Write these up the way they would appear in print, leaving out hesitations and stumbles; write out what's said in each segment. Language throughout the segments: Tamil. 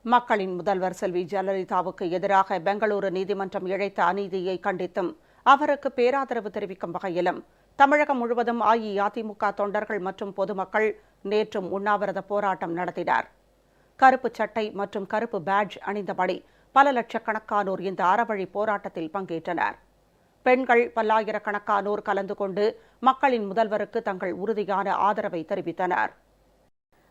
மக்களின் முதல்வர் செல்வி ஜெயலலிதாவுக்கு எதிராக பெங்களூரு நீதிமன்றம் இழைத்த அநீதியை கண்டித்தும் அவருக்கு பேராதரவு தெரிவிக்கும் வகையிலும் தமிழகம் முழுவதும் அஇஅதிமுக தொண்டர்கள் மற்றும் பொதுமக்கள் நேற்றும் உண்ணாவிரத போராட்டம் நடத்தினர். கருப்பு சட்டை மற்றும் கருப்பு பேட்ஜ் அணிந்தபடி பல லட்சக்கணக்கானோர் இந்த அறவழி போராட்டத்தில் பங்கேற்றனர். பெண்கள் பல்லாயிரக்கணக்கானோர் கலந்து கொண்டு மக்களின் முதல்வருக்கு தங்கள் உறுதியான ஆதரவை தெரிவித்தனர்.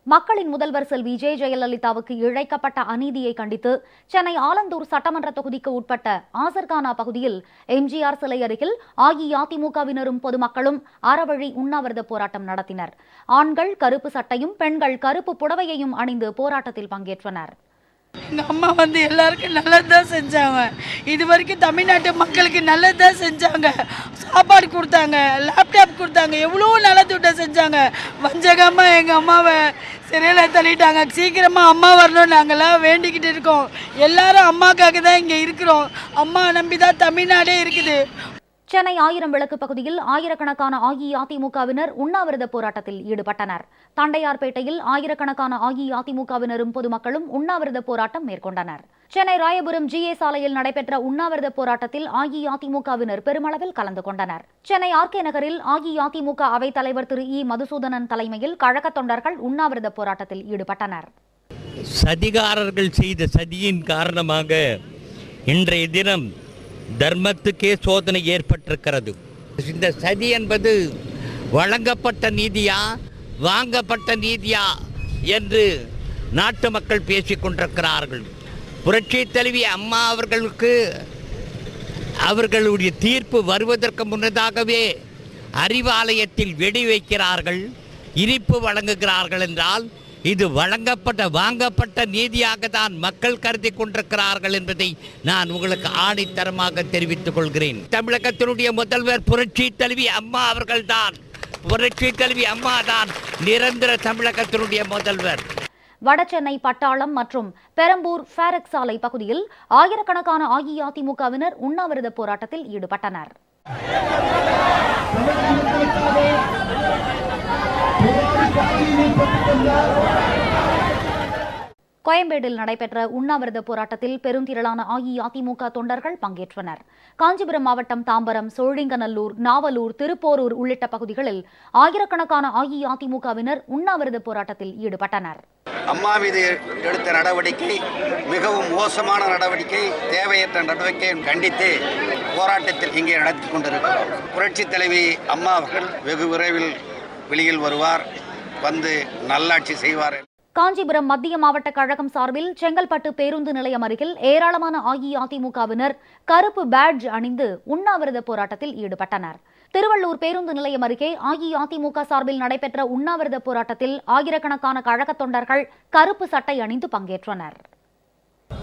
மக்களின் முதல்வர் செல்வி ஜெயலலிதாவுக்கு இழைக்கப்பட்ட அநீதியை கண்டித்து சென்னை ஆலந்தூர் சட்டமன்ற தொகுதிக்கு உட்பட்ட ஆசர்கானா பகுதியில் எம்ஜிஆர் சிலை அருகில் அஇஅதிமுகவினரும் பொதுமக்களும் அறவழி உண்ணாவிரத போராட்டம் நடத்தினர். ஆண்கள் கருப்பு சட்டையும் பெண்கள் கருப்பு புடவையையும் அணிந்து போராட்டத்தில் பங்கேற்றனர். எங்கள் அம்மா எல்லாருக்கும் நல்லதுதான் செஞ்சாங்க. இது வரைக்கும் தமிழ்நாட்டு மக்களுக்கு நல்லதுதான் செஞ்சாங்க. சாப்பாடு கொடுத்தாங்க, லேப்டாப் கொடுத்தாங்க, எவ்வளோ நல்லதுட்ட செஞ்சாங்க. வஞ்சகமாக எங்கள் அம்மாவை சிறையில் தள்ளிட்டாங்க. சீக்கிரமாக அம்மா வரணும் நாங்கள்லாம் வேண்டிக்கிட்டு இருக்கோம். எல்லாரும் அம்மாக்காக தான் இங்கே இருக்கிறோம். அம்மா நம்பி தான் தமிழ்நாடே இருக்குது. சென்னை 1000 விளக்கு பகுதியில் ஆயிரக்கணக்கான அஇஅதிமுகவினர் உண்ணாவிரத போராட்டத்தில் ஈடுபட்டனர். தண்டையார்பேட்டையில் ஆயிரக்கணக்கான அஇஅதிமுகவினரும் பொதுமக்களும் உண்ணாவிரத போராட்டம் மேற்கொண்டனர். சென்னை ராயபுரம் GA சாலையில் நடைபெற்ற உண்ணாவிரத போராட்டத்தில் அஇஅதிமுகவினர் பெருமளவில் கலந்து கொண்டனர். சென்னை RK நகரில் அஇஅதிமுக அவைத் தலைவர் திரு E. மதுசூதனன் தலைமையில் கழக தொண்டர்கள் உண்ணாவிரத போராட்டத்தில் ஈடுபட்டனர். சதிகாரர்கள் செய்த சதியின் காரணமாக இன்றைய தினம் தர்மத்துக்கே சோதனை ஏற்பட்டிருக்கிறது. இந்த சதி என்பது வழங்கப்பட்ட நீதியா வாங்கப்பட்ட நீதியா என்று நாட்டு மக்கள் பேசிக் கொண்டிருக்கிறார்கள். புரட்சி தலைவி அம்மா அவர்களுக்கு அவர்களுடைய தீர்ப்பு வருவதற்கு முன்னதாகவே அறிவாலயத்தில் வெடி வைக்கிறார்கள், இனிப்பு வழங்குகிறார்கள் என்றால் இது வாங்கப்பட்ட நீதியாக தான் மக்கள் கருதி கொண்டிருக்கிறார்கள் என்பதை நான் உங்களுக்கு ஆணித்தரமாக தெரிவித்துக் கொள்கிறேன். தமிழகத்தினுடைய முதல்வர் புரட்சி தலைவி அம்மா அவர்கள்தான். புரட்சி தலைவி அம்மா தான் நிரந்தர தமிழகத்தினுடைய முதல்வர். வடசென்னை பட்டாளம் மற்றும் பெரம்பூர் ஃபேரக் சாலை பகுதியில் ஆயிரக்கணக்கான அஇஅதிமுகவினர் உண்ணாவிரத போராட்டத்தில் ஈடுபட்டனர். கோயம்பேடில் நடைபெற்ற உண்ணாவிரத போராட்டத்தில் பெருந்திரளான அஇஅதிமுக தொண்டர்கள் பங்கேற்றனர். காஞ்சிபுரம் மாவட்டம் தாம்பரம், சோழிங்கநல்லூர், நாவலூர், திருப்போரூர் உள்ளிட்ட பகுதிகளில் ஆயிரக்கணக்கான அஇஅதிமுகவினர் உண்ணாவிரத போராட்டத்தில் ஈடுபட்டனர். அம்மா மீது எடுத்த நடவடிக்கை மிகவும் மோசமான நடவடிக்கை, தேவையற்ற நடவடிக்கையை கண்டித்து போராட்டத்தில் இங்கே நடத்தி கொண்டிருக்கிறோம். புரட்சி தலைவி அம்மா அவர்கள் வெகு விரைவில் வெளியில் வருவார், வந்து நல்லாட்சி செய்வார். காஞ்சிபுரம் மத்திய மாவட்ட கழகம் சார்பில் செங்கல்பட்டு பேருந்து நிலையம் அருகில் ஏராளமான அஇஅதிமுகவினர் கருப்பு பேட்ஜ் அணிந்து உண்ணாவிரத போராட்டத்தில் ஈடுபட்டனர். திருவள்ளூர் பேருந்து நிலையம் அருகே அஇஅதிமுக சார்பில் நடைபெற்ற உண்ணாவிரத போராட்டத்தில் ஆயிரக்கணக்கான கழக தொண்டர்கள் கருப்பு சட்டை அணிந்து பங்கேற்றனர்.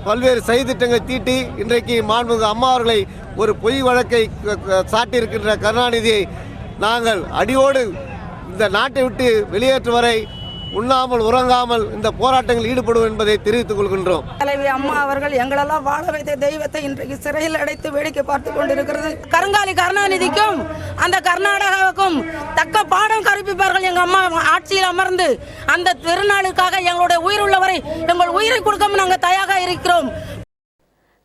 பல்வேறு சதித்திட்டங்களை தீட்டி இன்றைக்கு மாண்புமிகு அம்மா அவர்களை ஒரு பொய் வழக்கை சாட்டியிருக்கின்ற கருணாநிதியை நாங்கள் அடியோடு இந்த நாட்டை விட்டு வெளியேற்றும் வரை உண்ணாமல் உறங்காமல் இந்த போராட்டங்களில் ஈடுபடும் என்பதை தெரிவித்துக் கொள்கின்றோம். தலைவி அம்மா அவர்கள் எங்களெல்லாம் வாழ வைத்த தெய்வத்தை இன்றைக்கு சிறையில் அடைத்து வேடிக்கை பார்த்துக் கொண்டிருக்கிறது. கருங்காலி கருணாநிதிக்கும் அந்த கர்நாடகாவுக்கும் தக்க பாடம் கற்பிப்பார்கள். எங்க அம்மா ஆட்சியில் அமர்ந்து அந்த திருநாளுக்காக எங்களுடைய உயிர் உள்ளவரை எங்கள் உயிரை கொடுக்க நாங்கள் தயாராக இருக்கிறோம்.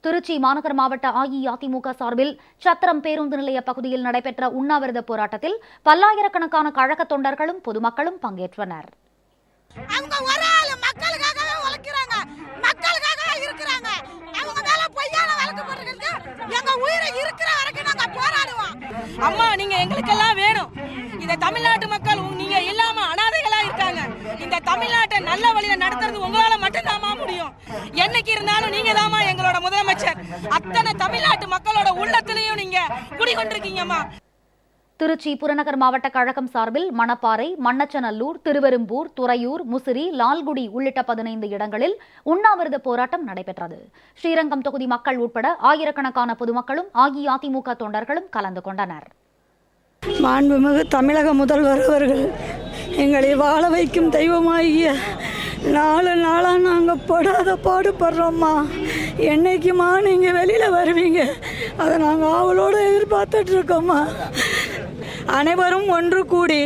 திருச்சி மாநகர் மாவட்ட அஇஅதிமுக சார்பில் சத்திரம் பேருந்து நிலைய பகுதியில் நடைபெற்ற உண்ணாவிரத போராட்டத்தில் பல்லாயிரக்கணக்கான கழக தொண்டர்களும் பொதுமக்களும் பங்கேற்றனர். அவங்க ஒரு ஆள் மக்களுக்காகவே உழைக்கிறாங்க, மக்களுக்காகவே இருக்கிறாங்க. அவங்க மேல பொய்யான வழக்கு போட்டுருக்கு. எங்க உயிரை இருக்கிற வரைக்கும் நாங்க போராடுவோம். அம்மா நீங்க எங்களுக்கெல்லாம் வேணும். இந்த தமிழ்நாட்டு மக்கள் நீங்க இல்லாம அனாதைகளா இருக்காங்க. இந்த தமிழ்நாட்டை நல்ல வழியில நடத்துறது உங்களால மட்டும்தாமா முடியும். என்னைக்கு இருந்தாலும் நீங்க தாமா எங்களோட முதலமைச்சர். அத்தனை தமிழ்நாட்டு மக்களோட உள்ளத்திலையும் நீங்க குடிகொண்டிருக்கீங்கம்மா. திருச்சி புறநகர் மாவட்ட கழகம் சார்பில் மணப்பாறை, மண்ணச்சநல்லூர், திருவெரும்பூர், துறையூர், முசிறி, லால்குடி உள்ளிட்ட 15 இடங்களில் உண்ணாவிரத போராட்டம் நடைபெற்றது. ஸ்ரீரங்கம் தொகுதி மக்கள் உட்பட ஆயிரக்கணக்கான பொதுமக்களும் அஇஅதிமுக தொண்டர்களும் கலந்து கொண்டனர். மாண்புமிகு தமிழக முதல்வர் அவர்கள் எங்களை வாழ வைக்கும் தெய்வமாகிய 4 நாளாக நாங்கள் படாத பாடுபடுறோம்மா. என்னைக்குமா நீங்கள் வெளியில் வருவீங்க, அதை நாங்கள் ஆவலோடு எதிர்பார்த்துட்டு இருக்கோம்மா. அனைவரும் ஒன்று கூடி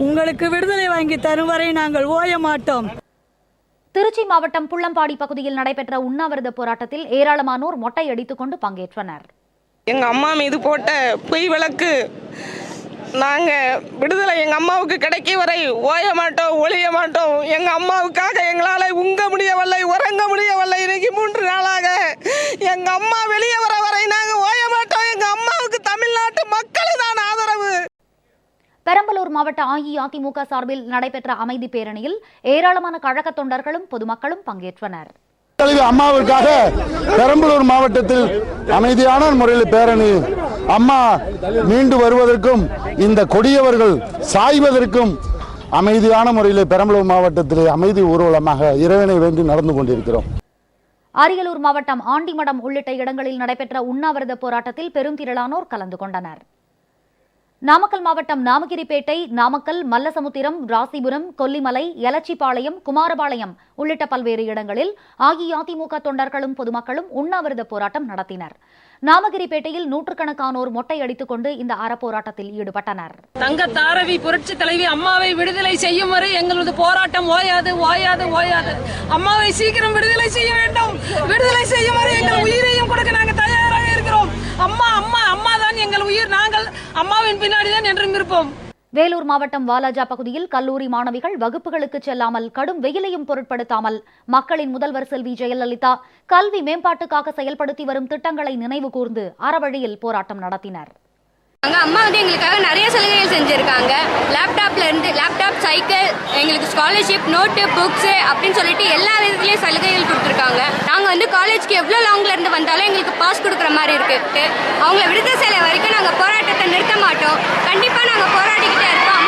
உங்களுக்கு விடுதலை வாங்கி தரும் வரை நாங்கள் ஓய மாட்டோம். திருச்சி மாவட்டம் புள்ளம்பாடி பகுதியில் நடைபெற்ற உண்ணாவிரத போராட்டத்தில் ஏராளமானோர் மொட்டை அடித்துக் கொண்டு பங்கேற்றனர். எங்க அம்மா மீது போட்ட பொய் வழக்கு நாங்க விடுதலை எங்க அம்மாவுக்கு கிடைக்க வரை ஓய மாட்டோம், ஒழிய மாட்டோம். எங்க அம்மாவுக்காக எங்களால உங்க முடியவில்லை, உறங்க முடியவில்லை. இன்னைக்கு 3 நாளாக எங்க அம்மா வெளியே வர வரை நாங்க ஓய மாட்டோம். எங்க அம்மாவுக்கு தமிழ்நாட்டு மக்கள் தான் ஆதரவு. பெரம்பலூர் மாவட்ட அஇஅதிமுக சார்பில் நடைபெற்ற அமைதி பேரணியில் ஏராளமான கழக தொண்டர்களும் பொதுமக்களும் பங்கேற்றனர். அம்மாவுக்காக பெரம்பலூர் மாவட்டத்தில் அமைதியான முறையில் பேரணி, அம்மா மீண்டு வருவதற்கும் இந்த கொடியவர்கள் சாய்வதற்கும் அமைதியான முறையில் பெரம்பலூர் மாவட்டத்தில் அமைதி ஊர்வலமாக இறைவனை வேண்டி நடந்து கொண்டிருக்கிறோம். அரியலூர் மாவட்டம் ஆண்டிமடம் உள்ளிட்ட இடங்களில் நடைபெற்ற உண்ணாவிரத போராட்டத்தில் பெருந்திரளானோர் கலந்து கொண்டனர். நாமக்கல் மாவட்டம் நாமகிரிப்பேட்டை, நாமக்கல், மல்லசமுத்திரம், ராசிபுரம், கொல்லிமலை, எலச்சிபாளையம், குமாரபாளையம் உள்ளிட்ட பல்வேறு இடங்களில் அஇஅதிமுக தொண்டர்களும் பொதுமக்களும் உண்ணாவிரத போராட்டம் நடத்தினர். நாமகிரிப்பேட்டையில் நூற்றுக்கணக்கானோர் மொட்டை அடித்துக் கொண்டு இந்த அறப்போராட்டத்தில் ஈடுபட்டனர். தங்க தாரவி புரட்சி தலைவி அம்மாவை விடுதலை செய்யும் வரை எங்களது போராட்டம் ஓயாது ஓயாது ஓயாது. அம்மாவை சீக்கிரம் விடுதலை செய்ய வேண்டும். விடுதலை செய்யும் வரை எங்கள் உயிரையும் கொடுக்க நாங்கள் தயாராக இருக்கிறோம். அம்மா அம்மா அம்மா தான் எங்கள் உயிர். நாங்கள் அம்மாவின் பின்னாடி தான் என்றும் இருப்போம். வேலூர் மாவட்டம் வாலாஜா பகுதியில் கல்லூரி மாணவிகள் வகுப்புகளுக்கு செல்லாமல் கடும் வெயிலையும் பொருட்படுத்தாமல் மக்களின் முதல்வர் செல்வி ஜெயலலிதா கல்வி மேம்பாட்டுக்காக செயல்படுத்தி வரும் திட்டங்களை நினைவு கூர்ந்து அறவழியில் போராட்டம் நடத்தினர். அம்மா எங்களுக்காக நிறைய சலுகைகள் செஞ்சிருக்காங்க. லேப்டாப், சைக்கிள், எங்களுக்கு ஸ்காலர்ஷிப், நோட்டு, புக்ஸ் அப்படின்னு சொல்லிட்டு எல்லா விதத்துலயும் சலுகைகள் கொடுத்துருக்காங்க. நாங்க காலேஜ்க்கு எவ்வளவு லாங்ல இருந்து வந்தாலும் எங்களுக்கு பாஸ் கொடுக்குற மாதிரி இருக்கு. அவங்கள விடுதலை செய்ய வரைக்கும் நாங்க போராட்டத்தை நிறுத்த மாட்டோம். கண்டிப்பா நாங்க போராடிக்கிட்டே இருப்போம்.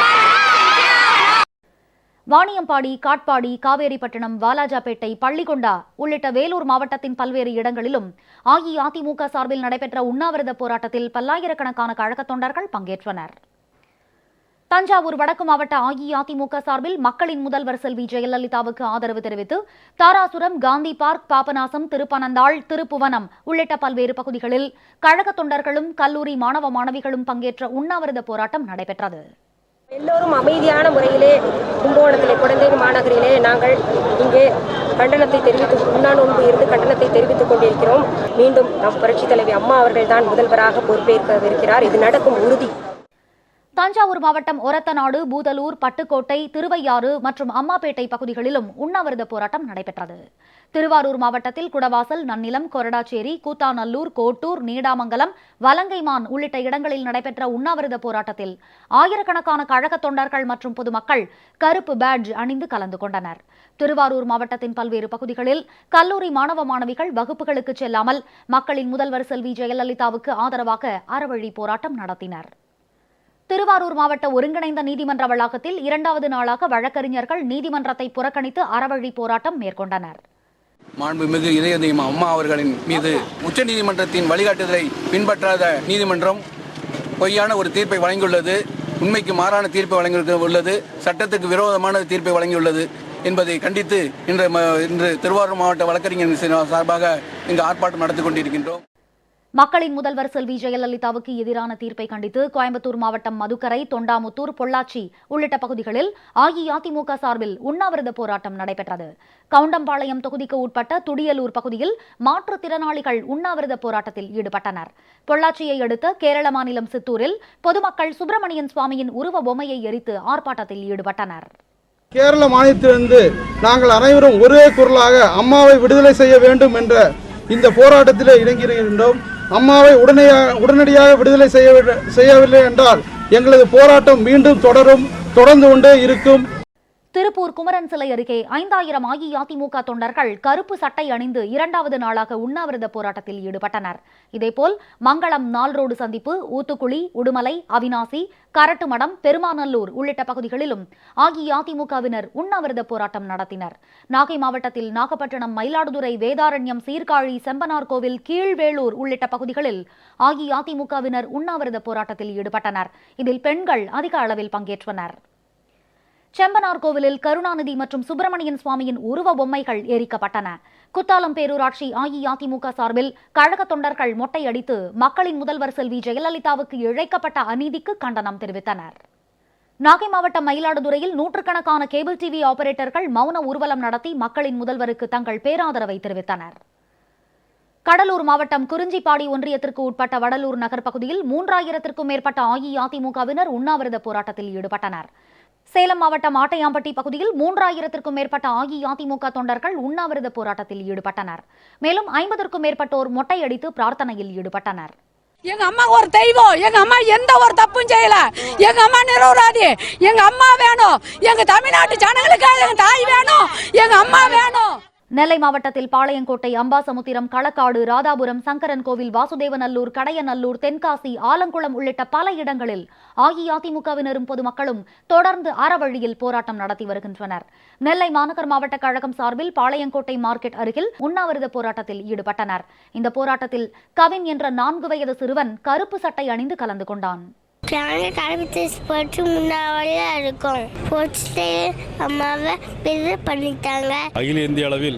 வாணியம்பாடி, காட்பாடி, காவேரிப்பட்டினம், வாலாஜாபேட்டை, பள்ளிகொண்டா உள்ளிட்ட வேலூர் மாவட்டத்தின் பல்வேறு இடங்களிலும் அஇஅதிமுக சார்பில் நடைபெற்ற உண்ணாவிரத போராட்டத்தில் பல்லாயிரக்கணக்கான கழக தொண்டர்கள் பங்கேற்றனர். தஞ்சாவூர் வடக்கு மாவட்ட அஇஅதிமுக சார்பில் மக்களின் முதல்வர் செல்வி ஜெயலலிதாவுக்கு ஆதரவு தெரிவித்து தாராசுரம், காந்தி பார்க், பாபநாசம், திருப்பனந்தாள், திருப்புவனம் உள்ளிட்ட பல்வேறு பகுதிகளில் கழக தொண்டர்களும் கல்லூரி மாணவ மாணவிகளும் பங்கேற்ற உண்ணாவிரத போராட்டம் நடைபெற்றது. எல்லோரும் அமைதியான முறையிலே கும்பகோணத்திலே, குடந்தை மாநகரிலே நாங்கள் இங்கே கண்டனத்தை உண்ணாநோன்பு இருந்து கண்டனத்தை தெரிவித்துக் கொண்டிருக்கிறோம். மீண்டும் நம் புரட்சித் தலைவி அம்மா அவர்கள் தான் முதல்வராக பொறுப்பேற்கவிருக்கிறார். இது நடக்கும் உறுதி. தஞ்சாவூர் மாவட்டம் ஒரத்தநாடு, பூதலூர், பட்டுக்கோட்டை, திருவையாறு மற்றும் அம்மாப்பேட்டை பகுதிகளிலும் உண்ணாவிரத போராட்டம் நடைபெற்றது. திருவாரூர் மாவட்டத்தில் குடவாசல், நன்னிலம், கொரடாச்சேரி, கூத்தாநல்லூர், கோட்டூர், நீடாமங்கலம், வலங்கைமான் உள்ளிட்ட இடங்களில் நடைபெற்ற உண்ணாவிரத போராட்டத்தில் ஆயிரக்கணக்கான கழக தொண்டர்கள் மற்றும் பொதுமக்கள் கருப்பு பேட்ஜ் அணிந்து கலந்து கொண்டனர். திருவாரூர் மாவட்டத்தின் பல்வேறு பகுதிகளில் கல்லூரி மாணவ மாணவிகள் வகுப்புகளுக்கு செல்லாமல் மக்களின் முதல்வர் செல்வி ஜெயலலிதாவுக்கு ஆதரவாக அறவழி போராட்டம் நடத்தினர். திருவாரூர் மாவட்ட ஒருங்கிணைந்த நீதிமன்ற வளாகத்தில் 2வது நாளாக வழக்கறிஞர்கள் நீதிமன்றத்தை புறக்கணித்து அறவழி போராட்டம் மேற்கொண்டனர். மாண்புமிகு இதய தெய்வம் அம்மா அவர்களின் மீது உச்சநீதிமன்றத்தின் வழிகாட்டுதலை பின்பற்றாத நீதிமன்றம் பொய்யான ஒரு தீர்ப்பை வழங்கியுள்ளது. உண்மைக்கு மாறான தீர்ப்பை வழங்கியுள்ளது. சட்டத்துக்கு விரோதமான தீர்ப்பை வழங்கியுள்ளது என்பதை கண்டித்து இன்று திருவாரூர் மாவட்ட வழக்கறிஞர் சார்பாக இங்கு ஆர்ப்பாட்டம் நடத்தி கொண்டிருக்கின்றோம். மக்களின் முதல்வர் செல்வி ஜெயலலிதாவுக்கு எதிரான தீர்ப்பை கண்டித்து கோயம்புத்தூர் மாவட்டம் மதுக்கரை, தொண்டாமுத்தூர், பொள்ளாச்சி உள்ளிட்ட பகுதிகளில் அஇஅதிமுக சார்பில் உண்ணாவிரத போராட்டம் நடைபெற்றது. கவுண்டம்பாளையம் தொகுதிக்கு உட்பட்ட துடியலூர் பகுதியில் மாற்றுத்திறனாளிகள் உண்ணாவிரத போராட்டத்தில் ஈடுபட்டனர். பொள்ளாச்சியை அடுத்த கேரள மாநிலம் சித்தூரில் பொதுமக்கள் சுப்பிரமணியன் சுவாமியின் உருவ பொம்மையை எரித்து ஆர்ப்பாட்டத்தில் ஈடுபட்டனர். கேரள மாநிலத்திலிருந்து நாங்கள் அனைவரும் ஒரே குரலாக அம்மாவை விடுதலை செய்ய வேண்டும் என்ற இந்த போராட்டத்திலே இறங்கியிருக்கின்றோம். அம்மாவை உடனடியாக விடுதலை செய்யவில்லை என்றால் எங்களது போராட்டம் மீண்டும் தொடர்ந்து கொண்டே இருக்கும். திருப்பூர் குமரன் சிலை அருகே 5000 அஇஅதிமுக தொண்டர்கள் கருப்பு சட்டை அணிந்து 2வது நாளாக உண்ணாவிரத போராட்டத்தில் ஈடுபட்டனர். இதேபோல் மங்களம், நால்ரோடு சந்திப்பு, ஊத்துக்குளி, உடுமலை, அவினாசி, கரட்டுமடம், பெருமாநல்லூர் உள்ளிட்ட பகுதிகளிலும் அஇஅதிமுகவினர் உண்ணாவிரத போராட்டம் நடத்தினர். நாகை மாவட்டத்தில் நாகப்பட்டினம், மயிலாடுதுறை, வேதாரண்யம், சீர்காழி, செம்பனார் கோவில், கீழ்வேளூர் உள்ளிட்ட பகுதிகளில் அஇஅதிமுகவினர் உண்ணாவிரத போராட்டத்தில் ஈடுபட்டனர். இதில் பெண்கள் அதிக அளவில் பங்கேற்றனர். செம்பனார் கோவிலில் கருணாநிதி மற்றும் சுப்பிரமணியன் சுவாமியின் உருவ பொம்மைகள் எரிக்கப்பட்டன. குத்தாலம் பேரூராட்சி அஇஅதிமுக சார்பில் கழக தொண்டர்கள் மொட்டையடித்து மக்களின் முதல்வர் செல்வி ஜெயலலிதாவுக்கு இழைக்கப்பட்ட அநீதிக்கு கண்டனம் தெரிவித்தனர். நாகை மாவட்டம் மயிலாடுதுறையில் நூற்றுக்கணக்கான கேபிள் டிவி ஆபரேட்டர்கள் மௌன ஊர்வலம் நடத்தி மக்களின் முதல்வருக்கு தங்கள் பேராதரவை தெரிவித்தனர். கடலூர் மாவட்டம் குறிஞ்சிப்பாடி ஒன்றியத்திற்கு உட்பட்ட வடலூர் நகர் பகுதியில் 3000த்திற்கும் மேற்பட்ட அஇஅதிமுகவினர் உண்ணாவிரத போராட்டத்தில் ஈடுபட்டனர். சேலம் மாவட்டம் ஆட்டையாம்பட்டி பகுதியில் 3000த்திற்கும் மேற்பட்ட அஇஅதிமுக தொண்டர்கள் உண்ணாவிரத போராட்டத்தில் ஈடுபட்டனர். மேலும் 50க்கும் மேற்பட்டோர் மொட்டையடித்து பிரார்த்தனையில் ஈடுபட்டனர். எங்க அம்மா ஒரு தெய்வம். எங்க அம்மா எந்த ஒரு தப்பும் செய்யல. எங்க அம்மா நிரபராதி. எங்க அம்மா வேணும். எங்க தமிழ்நாட்டு ஜனங்களுக்காக எங்க தாய் வேணும். எங்க அம்மா வேணும். நெல்லை மாவட்டத்தில் பாளையங்கோட்டை, அம்பாசமுத்திரம், களக்காடு, ராதாபுரம், சங்கரன் கோவில், வாசுதேவநல்லூர், கடையநல்லூர், தென்காசி, ஆலங்குளம் உள்ளிட்ட பல இடங்களில் அஇஅதிமுகவினரும் பொதுமக்களும் தொடர்ந்து அறவழியில் போராட்டம் நடத்தி வருகின்றனர். நெல்லை மாநகர் மாவட்ட கழகம் சார்பில் பாளையங்கோட்டை மார்க்கெட் அருகில் உண்ணாவிரத போராட்டத்தில் ஈடுபட்டனர். இந்த போராட்டத்தில் கவின் என்ற 4 வயது சிறுவன் கருப்பு சட்டை அணிந்து கலந்து கொண்டான். அகில இந்திய அளவில்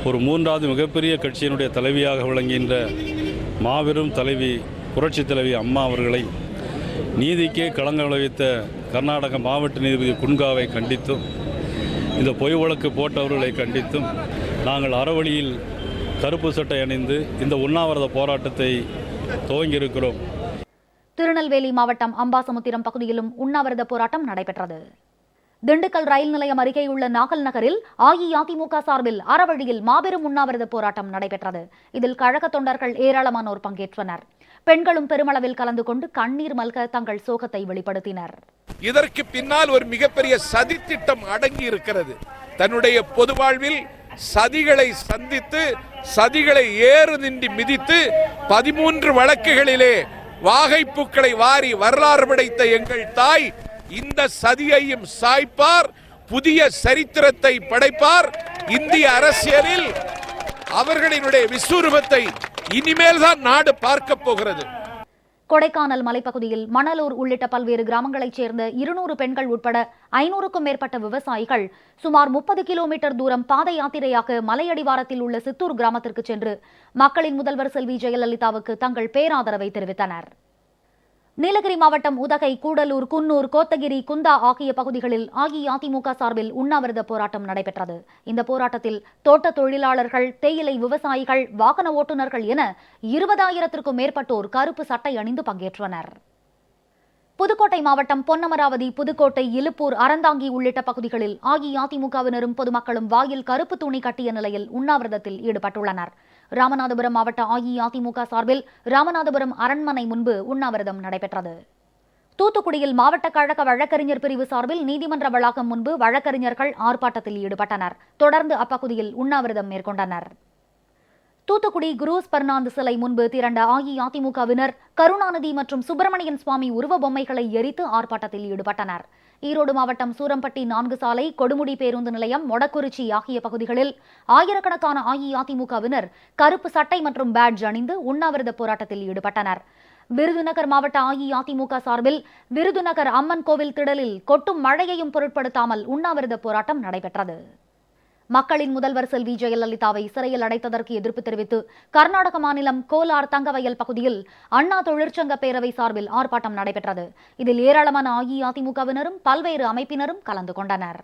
ஒரு 3வது மிகப்பெரிய கட்சியினுடைய தலைவியாக விளங்குகின்ற மாபெரும் தலைவி புரட்சி தலைவி அம்மா அவர்களை நீதிக்கே களங்கம் விளைவித்த கர்நாடக மாவட்ட நீதிபதி குன்காவை கண்டித்தும், இந்த பொய் வழக்கு போட்டவர்களை கண்டித்தும் நாங்கள் அறவழியில் கருப்பு சட்டை அணிந்து இந்த உண்ணாவிரத போராட்டத்தை துவங்கியிருக்கிறோம். திருநெல்வேலி மாவட்டம் அம்பாசமுத்திரம் பகுதியிலும் உண்ணாவிரத போராட்டம் நடைபெற்றது. திண்டுக்கல் ரயில் நிலையம் அருகேயுள்ள நாகல் நகரில் அஇஅதிமுக சார்பில் அறவழியில் மாபெரும் உண்ணாவிரத போராட்டம் நடைபெற்றது. இதில் கழக தொண்டர்கள் ஏராளமானோர் பங்கேற்றனர். பெண்களும் பெருமளவில் கலந்து கொண்டு கண்ணீர் மல்க தங்கள் சோகத்தை வெளிப்படுத்தினர். இதற்கு பின்னால் ஒரு மிகப்பெரிய சதித்திட்டம் அடங்கி இருக்கிறது. தன்னுடைய பொது வாழ்வில் சதிகளை சந்தித்து, சதிகளை ஏறு நின்றி மிதித்து 13 வழக்குகளிலே வாகைப்பூக்களை வாரி வரலாறு படைத்த எங்கள் தாய் இந்த சதியையும் சாய்ப்பார், புதிய சரித்திரத்தை படைப்பார். இந்திய அரசியலில் அவர்களினுடைய விஸ்வரூபத்தை இனிமேல் தான் நாடு பார்க்க போகிறது. கொடைக்கானல் மலைப்பகுதியில் மணலூர் உள்ளிட்ட பல்வேறு கிராமங்களைச் சேர்ந்த 200 பெண்கள் உட்பட 500க்கும் மேற்பட்ட விவசாயிகள் சுமார் 30 கிலோமீட்டர் தூரம் பாத யாத்திரையாக மலையடிவாரத்தில் உள்ள சித்தூர் கிராமத்திற்கு சென்று மக்களின் முதல்வர் செல்வி ஜெயலலிதாவுக்கு தங்கள் பேராதரவை தெரிவித்தனர். நீலகிரி மாவட்டம் உதகை, கூடலூர், குன்னூர், கோத்தகிரி, குந்தா ஆகிய பகுதிகளில் அஇஅதிமுக சார்பில் உண்ணாவிரத போராட்டம் நடைபெற்றது. இந்த போராட்டத்தில் தோட்ட தொழிலாளர்கள், தேயிலை விவசாயிகள், வாகன ஓட்டுநர்கள் என 20,000த்திற்கும் மேற்பட்டோர் கருப்பு சட்டை அணிந்து பங்கேற்றனர். புதுக்கோட்டை மாவட்டம் பொன்னமராவதி, புதுக்கோட்டை, இலுப்பூர், அறந்தாங்கி உள்ளிட்ட பகுதிகளில் அஇஅதிமுகவினரும் பொதுமக்களும் வாயில் கருப்பு துணி கட்டிய நிலையில் உண்ணாவிரதத்தில் ஈடுபட்டுள்ளனர். ராமநாதபுரம் மாவட்ட அஇஅதிமுக சார்பில் ராமநாதபுரம் அரண்மனை முன்பு உண்ணாவிரதம் நடைபெற்றது. தூத்துக்குடியில் மாவட்ட கழக வழக்கறிஞர் பிரிவு சார்பில் நீதிமன்ற வளாகம் முன்பு வழக்கறிஞர்கள் ஆர்ப்பாட்டத்தில் ஈடுபட்டனர். தொடர்ந்து அப்பகுதியில் உண்ணாவிரதம் மேற்கொண்டனர். தூத்துக்குடி குரூஸ் பர்னாந்து சிலை முன்பு திரண்ட அஇஅதிமுகவினர் கருணாநிதி மற்றும் சுப்பிரமணியன் சுவாமி உருவ பொம்மைகளை எரித்து ஆர்ப்பாட்டத்தில் ஈடுபட்டனர். ஈரோடு மாவட்டம் சூரம்பட்டி 4 சாலை, கொடுமுடி பேருந்து நிலையம், மொடக்குறிச்சி ஆகிய பகுதிகளில் ஆயிரக்கணக்கான அஇஅதிமுகவினர் கருப்பு சட்டை மற்றும் பேட்ஜ் அணிந்து உண்ணாவிரத போராட்டத்தில் ஈடுபட்டனர். விருதுநகர் மாவட்ட அஇஅதிமுக சார்பில் விருதுநகர் அம்மன் கோவில் திடலில் கொட்டும் மழையையும் பொருட்படுத்தாமல் உண்ணாவிரத போராட்டம் நடைபெற்றது. மக்களின் முதல்வர் செல்வி ஜெயலலிதாவை சிறையில் அடைத்ததற்கு எதிர்ப்பு தெரிவித்து கர்நாடக மாநிலம் கோலார் தங்கவயல் பகுதியில் அண்ணா தொழிற்சங்க பேரவை சார்பில் ஆர்ப்பாட்டம் நடைபெற்றது. இதில் ஏராளமான அஇஅதிமுகவினரும் பல்வேறு அமைப்பினரும் கலந்து கொண்டனர்.